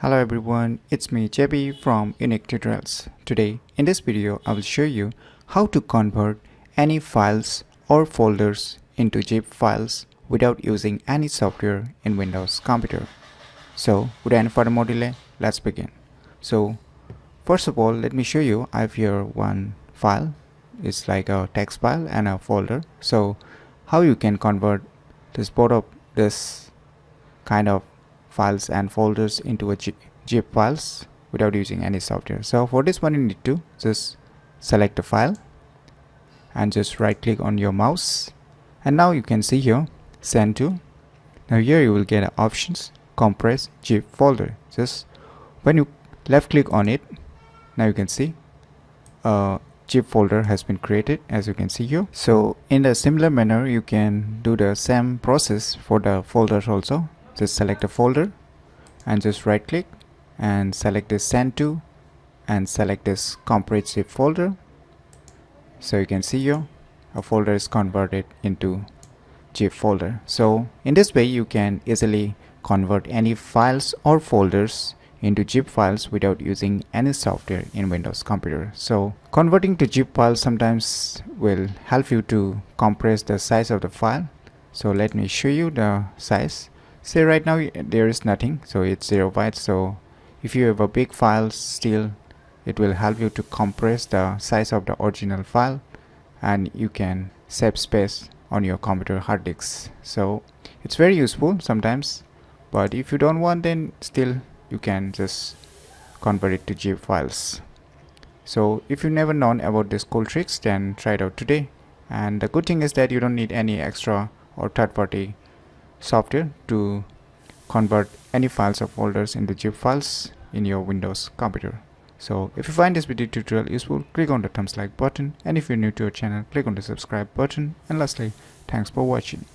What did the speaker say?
Hello everyone, it's me JB from UniqueTutorials. Today in this video I will show you how to convert any files or folders into zip files without using any software in Windows computer. So without any further more delay, let's begin. So first of all, let me show you. I have here one file. It's like a text file and a folder. So how you can convert both of this kind of files and folders into a zip files without using any software. So for this one, you need to just select the file and just right click on your mouse, and now you can see here send to. Now here you will get options compress zip folder. Just when you left click on it, now you can see a zip folder has been created, as you can see here. So in a similar manner you can do the same process for the folders also. Just select a folder and just right click and select this send to and select this compress zip folder. So you can see here a folder is converted into zip folder. So in this way you can easily convert any files or folders into zip files without using any software in Windows computer. So converting to zip files sometimes will help you to compress the size of the file. So let me show you the size. Say right now there is nothing, so it's 0 bytes. So if you have a big file, still it will help you to compress the size of the original file, and you can save space on your computer hard disks. So it's very useful sometimes, but if you don't want, then still you can just convert it to zip files. So if you never known about these cool tricks, then try it out today. And the good thing is that you don't need any extra or third-party software to convert any files or folders into zip files in your Windows computer. So if you find this video tutorial useful, click on the thumbs like button, and if you're new to our channel, click on the subscribe button, and lastly, thanks for watching.